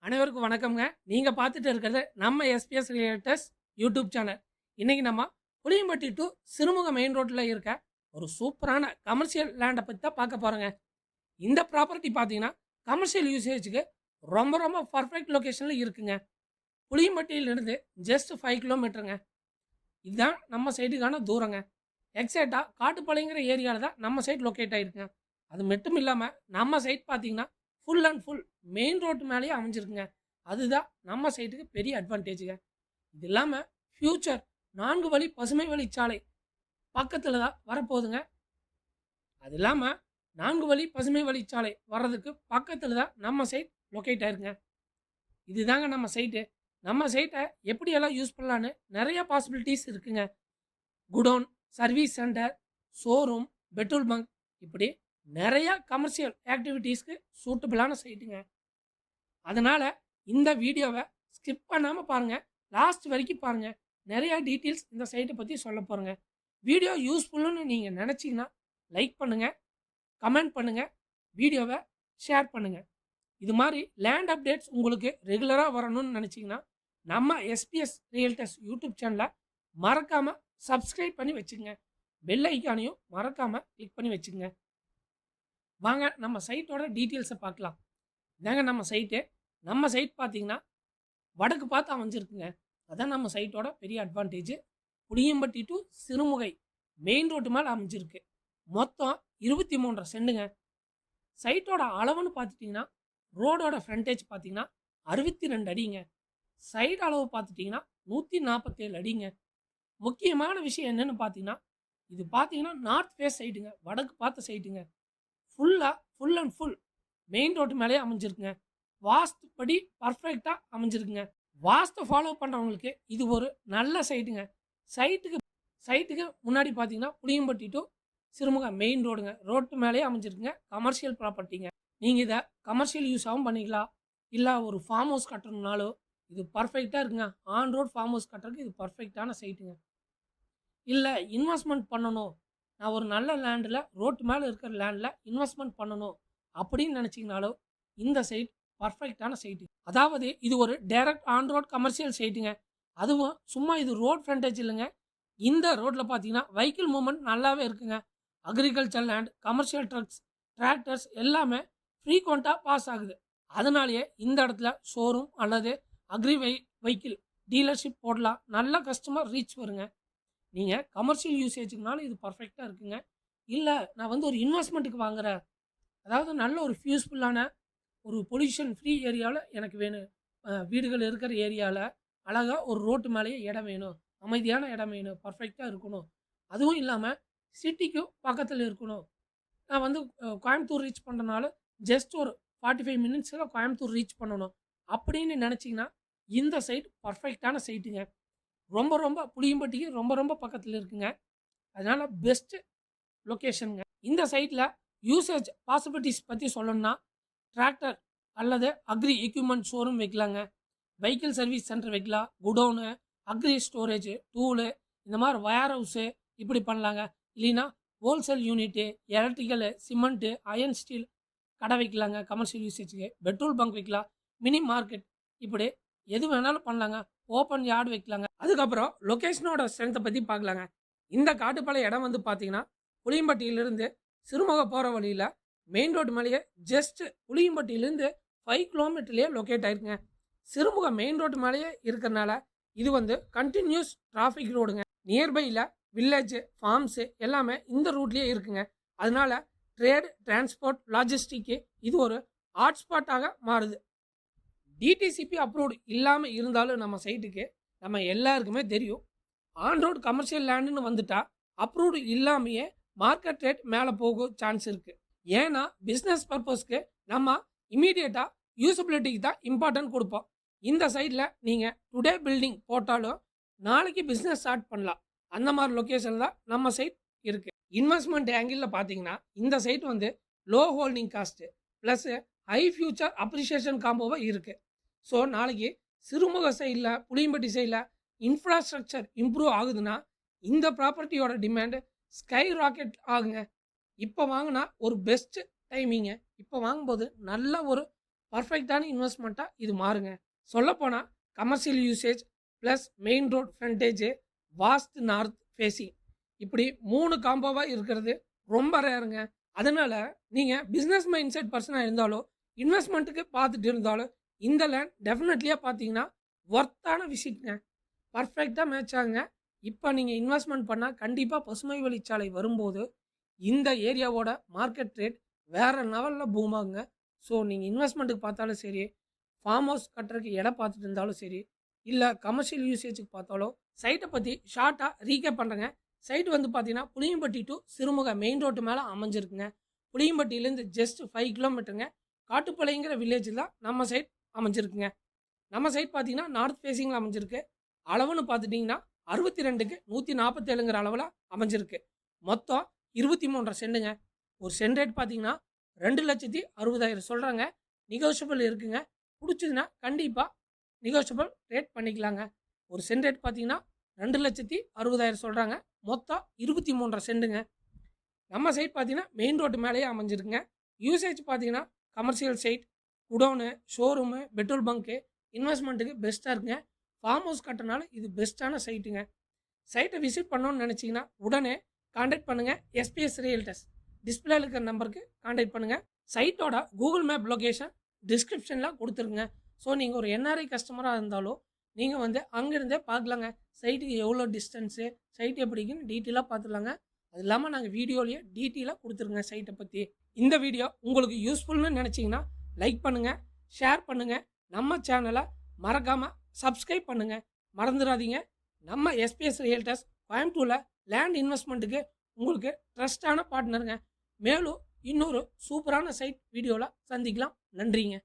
அனைவருக்கும் வணக்கம்ங்க. நீங்க பார்த்துட்டு இருக்கிறது நம்ம எஸ்பிஎஸ் ரியல்டர்ஸ் யூடியூப் சேனல். இன்னைக்கு நம்ம புளியம்பட்டி டு சிறுமுக மெயின் ரோட்ல இருக்க ஒரு சூப்பரான கமர்ஷியல் லேண்டை பற்றி தான் பார்க்க போறோங்க. இந்த ப்ராப்பர்ட்டி பார்த்தீங்கன்னா கமர்ஷியல் யூசேஜுக்கு ரொம்ப ரொம்ப பர்ஃபெக்ட் லொக்கேஷனில் இருக்குங்க. புளியம்பட்டியிலிருந்து ஜஸ்ட் 5 கிலோமீட்டருங்க. இதுதான் நம்ம சைட்டுக்கான தூரங்க. எக்ஸாக்டாக காட்டுப்பாளையங்கிற ஏரியாவில் தான் நம்ம சைட் லொக்கேட் ஆகிருக்குங்க. அது மட்டும் இல்லாமல் நம்ம சைட் பார்த்தீங்கன்னா full and full main road மேலேயே அமைஞ்சிருக்குங்க. அதுதான் நம்ம சைட்டுக்கு பெரிய அட்வான்டேஜுங்க. இது இல்லாமல் ஃப்யூச்சர் 4 வழி பசுமை வழிச்சாலை பக்கத்தில் தான் வரப்போகுதுங்க. அது இல்லாமல் 4 வழி பசுமை வழிச்சாலை வர்றதுக்கு பக்கத்தில் தான் நம்ம சைட் லொக்கேட் ஆயிருக்குங்க. இதுதாங்க நம்ம சைட்டு. நம்ம சைட்டை எப்படியெல்லாம் யூஸ் பண்ணலான்னு நிறைய பாசிபிலிட்டிஸ் இருக்குங்க. Godown, service centre, showroom, petrol bunk, இப்படி நிறைய கமர்ஷியல் ஆக்டிவிட்டீஸ்க்கு சூட்டபிளான சைட்டுங்க. அதனால் இந்த வீடியோவை ஸ்கிப் பண்ணாமல் பாருங்கள், லாஸ்ட் வரைக்கும் பாருங்கள். நிறையா டீட்டெயில்ஸ் இந்த சைட்டை பற்றி சொல்ல போகிறேங்க. வீடியோ யூஸ்ஃபுல்லுன்னு நீங்கள் நினச்சிங்கன்னா லைக் பண்ணுங்கள், கமெண்ட் பண்ணுங்கள், வீடியோவை ஷேர் பண்ணுங்கள். இது மாதிரி லேண்ட் அப்டேட்ஸ் உங்களுக்கு ரெகுலராக வரணும்னு நினச்சிங்கன்னா நம்ம எஸ்பிஎஸ் ரியல்டர்ஸ் யூடியூப் சேனலை மறக்காமல் சப்ஸ்கிரைப் பண்ணி வச்சுக்கோங்க. பெல் ஐக்கானையும் மறக்காமல் கிளிக் பண்ணி வச்சுக்கோங்க. வாங்க நம்ம சைட்டோட டீட்டெயில்ஸை பார்க்கலாம். இதாங்க நம்ம சைட்டு. நம்ம சைட் பார்த்தீங்கன்னா வடக்கு பார்த்து அமைஞ்சிருக்குங்க. அதான் நம்ம சைட்டோட பெரிய advantage. Puliyampatti to Sirumugai main road மேலே அமைஞ்சிருக்கு. மொத்தம் 23 சென்டுங்க. சைட்டோட அளவுன்னு பார்த்துட்டிங்கன்னா ரோடோட ஃப்ரண்டேஜ் பார்த்தீங்கன்னா 62 அடிங்க. சைடு அளவு பார்த்துட்டிங்கன்னா 147 அடிங்க. முக்கியமான விஷயம் என்னென்னு பார்த்தீங்கன்னா இது பார்த்தீங்கன்னா நார்த் ஃபேஸ் சைட்டுங்க, வடக்கு பார்த்த சைட்டுங்க. Full and full main road மேலேயே அமைஞ்சிருக்குங்க. வாஸ்து படி பர்ஃபெக்டாக அமைஞ்சிருக்குங்க. வாஸ்து ஃபாலோ பண்ணுறவங்களுக்கு இது ஒரு நல்ல சைட்டுங்க. சைட்டுக்கு முன்னாடி பார்த்தீங்கன்னா புளியம்பட்டி டு சிறுமுக மெயின் ரோடுங்க. ரோட்டு மேலேயே அமைஞ்சிருக்குங்க. கமர்ஷியல் ப்ராப்பர்ட்டிங்க. நீங்கள் இதை கமர்ஷியல் யூஸாகவும் பண்ணிக்கலாம், இல்லை ஒரு ஃபார்ம் ஹவுஸ் கட்டணும்னாலோ இது பர்ஃபெக்டாக இருக்குங்க. ஆன் ரோட் ஃபார்ம் ஹவுஸ் கட்டுறதுக்கு இது பர்ஃபெக்டான சைட்டுங்க. இல்லை இன்வெஸ்ட்மெண்ட் பண்ணணும், நான் ஒரு நல்ல லேண்டில் ரோட்டு மேலே இருக்கிற லேண்டில் இன்வெஸ்ட்மெண்ட் பண்ணணும் அப்படின்னு நினச்சிங்கனாலும் இந்த சைட் பர்ஃபெக்டான சைட்டு. அதாவது இது ஒரு டைரக்ட் ஆன் ரோட் கமர்ஷியல் சைட்டுங்க. அதுவும் சும்மா இது ரோட் ஃப்ரண்டேஜ் இல்லைங்க. இந்த ரோட்டில் பார்த்தீங்கன்னா வெஹிக்கிள் மூவ்மெண்ட் நல்லாவே இருக்குங்க. Agriculture land, commercial trucks, tractors எல்லாமே ஃப்ரீக்வெண்ட்டாக பாஸ் ஆகுது. அதனாலேயே இந்த இடத்துல ஷோரூம் அல்லது அக்ரி வெஹிக்கிள் டீலர்ஷிப் போடலாம். நல்ல கஸ்டமர் ரீச் வருங்க. நீங்கள் கமர்ஷியல் யூசேஜுக்குனாலும் இது பர்ஃபெக்டாக இருக்குங்க. இல்லை நான் வந்து ஒரு இன்வெஸ்ட்மெண்ட்டுக்கு வாங்குகிறேன், அதாவது நல்ல ஒரு ஃபியூஸ்ஃபுல்லான ஒரு பொல்யூஷன் ஃப்ரீ ஏரியாவில் எனக்கு வேணும், வீடுகள் இருக்கிற ஏரியாவில் அழகாக ஒரு ரோட்டு மேலேயே இடம் வேணும், அமைதியான இடம் வேணும், பர்ஃபெக்டாக இருக்கணும், அதுவும் இல்லாமல் சிட்டிக்கும் பக்கத்தில் இருக்கணும், நான் வந்து கோயம்புத்தூர் ரீச் பண்ணுறனால ஜஸ்ட் ஒரு 45 மினிட்ஸில் கோயம்புத்தூர் ரீச் பண்ணணும் அப்படின்னு நினச்சிங்கன்னா இந்த சைட் பர்ஃபெக்டான சைட்டுங்க. ரொம்ப புளியம்பட்டிக்கு ரொம்ப பக்கத்தில் இருக்குங்க. அதனால் பெஸ்ட்டு லொக்கேஷனுங்க. இந்த சைட்டில் யூசேஜ் பாசிபிலிட்டிஸ் பற்றி சொல்லணும்னா டிராக்டர் அல்லது அக்ரி எக்யூப்மெண்ட் ஷோரூம் வைக்கலாங்க, வெஹிக்கிள் சர்வீஸ் சென்டர் வைக்கலாம், குடோனு, அக்ரி ஸ்டோரேஜ், டூலு, இந்த மாதிரி வயர் ஹவுஸு இப்படி பண்ணலாங்க. இல்லைன்னா wholesale unit, electrical, cement, iron steel கடை வைக்கலாங்க. கமர்ஷியல் யூசேஜுக்கு பெட்ரோல் பங்க் வைக்கலாம், மினி மார்க்கெட், இப்படி எது வேணாலும் பண்ணலாங்க. ஓப்பன் யார்டு வைக்கலாங்க. அதுக்கப்புறம் லொக்கேஷனோட ஸ்ட்ரென்த்தை பற்றி பார்க்கலாங்க. இந்த காட்டுப்பாளைய இடம் வந்து பார்த்தீங்கன்னா புளியம்பட்டியிலிருந்து சிறுமுக போகிற வழியில் மெயின் ரோடு மேலேயே ஜஸ்ட் புளியம்பட்டியிலேருந்து 5 கிலோமீட்டர்லேயே லொக்கேட் ஆயிருக்குங்க. சிறுமுக மெயின் ரோடு மேலேயே இருக்கிறனால இது வந்து கண்டினியூஸ் டிராஃபிக் ரோடுங்க. நியர்பையில் வில்லேஜ், ஃபார்ம்ஸு எல்லாமே இந்த ரூட்லேயே இருக்குங்க. அதனால ட்ரேட், டிரான்ஸ்போர்ட், லாஜிஸ்டிக்கு இது ஒரு ஹாட்ஸ்பாட்டாக மாறுது. டிடிசிபி அப்ரூவ்டு இல்லாமல் இருந்தாலும் நம்ம சைட்டுக்கு நம்ம எல்லாருக்குமே தெரியும், ஆன் ரோட் கமர்ஷியல் லேண்டுன்னு வந்துட்டா அப்ரூவ்டு இல்லாமையே மார்க்கெட் ரேட் மேலே போக சான்ஸ் இருக்குது. ஏன்னா பிஸ்னஸ் பர்பஸ்க்கு நம்ம இமீடியட்டாக யூசபிலிட்டிக்கு தான் இம்பார்ட்டன்ட் கொடுப்போம். இந்த சைட்டில் நீங்கள் டுடே பில்டிங் போட்டாலும் நாளைக்கு பிஸ்னஸ் ஸ்டார்ட் பண்ணலாம். அந்த மாதிரி லொக்கேஷன் தான் நம்ம சைட் இருக்குது. இன்வெஸ்ட்மெண்ட் ஆங்கிளில் பார்த்தீங்கன்னா இந்த சைட் வந்து low holding cost plus high future appreciation காம்போவாக இருக்குது. ஸோ நாளைக்கு சிறுமுக சைடில் புளியம்பட்டி சைடில் இன்ஃப்ராஸ்ட்ரக்சர் இம்ப்ரூவ் ஆகுதுன்னா இந்த ப்ராப்பர்ட்டியோட டிமாண்டு ஸ்கை ராக்கெட் ஆகுங்க. இப்போ வாங்கினா ஒரு பெஸ்ட்டு டைமிங்க. இப்போ வாங்கும்போது நல்ல ஒரு பர்ஃபெக்டான இன்வெஸ்ட்மெண்ட்டாக இது மாறுங்க. சொல்லப்போனால் commercial usage plus main road frontage, vast north facing, இப்படி 3 காம்போவாக இருக்கிறது ரொம்ப ரேருங்க. அதனால் நீங்கள் பிஸ்னஸ் மைண்ட் செட் பர்சனாக இருந்தாலோ இன்வெஸ்ட்மெண்ட்டுக்கு பார்த்துட்டு இருந்தாலும் இந்த லேண்ட் டெஃபினெட்லியாக பார்த்தீங்கன்னா ஒர்த்தான விசிட்ங்க. பர்ஃபெக்டாக மேட்ச் ஆகுங்க. இப்போ நீங்கள் இன்வெஸ்ட்மெண்ட் பண்ணால் கண்டிப்பாக பசுமை வழிச்சாலை வரும்போது இந்த ஏரியாவோட மார்க்கெட் ரேட் வேறு லெவலில் பூம் ஆகுங்க. ஸோ நீங்கள் இன்வெஸ்ட்மெண்ட்டுக்கு பார்த்தாலும் சரி, ஃபார்ம் ஹவுஸ் கட்டுறதுக்கு இடம் பார்த்துட்டு இருந்தாலும் சரி, இல்லை கமர்ஷியல் யூசேஜுக்கு பார்த்தாலும் சைட்டை பற்றி ஷார்ட்டாக ரீகேப் பண்ணுறேங்க. சைட் வந்து பார்த்தீங்கன்னா Puliyampatti to Sirumugai main road மேலே அமைஞ்சிருக்குங்க. புளியம்பட்டியிலேருந்து ஜஸ்ட் 5 கிலோமீட்டருங்க. காட்டுப்பாளையங்கிற வில்லேஜில் தான் நம்ம சைட் அமைஞ்சிருக்குங்க. நம்ம சைட் பார்த்தீங்கன்னா நார்த் ஃபேஸிங்கில் அமைஞ்சிருக்கு. அளவுன்னு பார்த்துட்டிங்கன்னா 62க்கு 147ங்கிற அளவில் அமைஞ்சிருக்கு. மொத்தம் 23 சென்ட்டுங்க. ஒரு சென்ட் ரேட் பார்த்தீங்கன்னா 2,60,000 சொல்கிறாங்க. நெகோஷியபிள் இருக்குங்க. பிடிச்சதுன்னா கண்டிப்பாக நெகோஷியபிள் ரேட் பண்ணிக்கலாங்க. ஒரு சென்ட் ரேட் பார்த்தீங்கன்னா 2,60,000 சொல்கிறாங்க. மொத்தம் 23 சென்ட்டுங்க. நம்ம சைட் பார்த்தீங்கன்னா மெயின் ரோட்டு மேலேயே அமைஞ்சிருக்குங்க. யூசேஜ் பார்த்தீங்கன்னா commercial site, godown, showroom, petrol bunk, இன்வெஸ்ட்மெண்ட்டுக்கு பெஸ்ட்டாக இருக்குங்க. ஃபார்ம் ஹவுஸ் கட்டினால இது பெஸ்ட்டான சைட்டுங்க. சைட்டை விசிட் பண்ணணும்னு நினச்சிங்கன்னா உடனே கான்டாக்ட் பண்ணுங்கள். எஸ்பிஎஸ் ரியல்டர்ஸ் டிஸ்பிளேல இருக்கிற நம்பருக்கு கான்டாக்ட் பண்ணுங்கள். சைட்டோட கூகுள் மேப் லொக்கேஷன் டிஸ்கிரிப்ஷனில் கொடுத்துருங்க. ஸோ நீங்கள் ஒரு என்ஆர்ஐ கஸ்டமராக இருந்தாலும் நீங்கள் வந்து அங்கேருந்தே பார்க்கலாங்க. சைட்டுக்கு எவ்வளோ டிஸ்டன்ஸு, சைட் எப்படிக்குன்னு டீட்டெயிலாக பார்த்துலாங்க. அது இல்லாமல் நாங்கள் வீடியோலேயே டீட்டெயிலாக கொடுத்துருங்க சைட்டை பற்றி. இந்த வீடியோ உங்களுக்கு யூஸ்ஃபுல்னு நினச்சிங்கன்னா லைக் பண்ணுங்கள், ஷேர் பண்ணுங்கள். நம்ம சேனலை மறக்காமல் சப்ஸ்கிரைப் பண்ணுங்கள். மறந்துடாதீங்க. நம்ம எஸ்பிஎஸ் ரியல்டர்ஸ் கோயம்புத்தூரில் லேண்ட் இன்வெஸ்ட்மெண்ட்டுக்கு உங்களுக்கு ட்ரஸ்டான பார்ட்னருங்க. மேலும் இன்னொரு சூப்பரான சைட் வீடியோவில் சந்திக்கலாம். நன்றிங்க.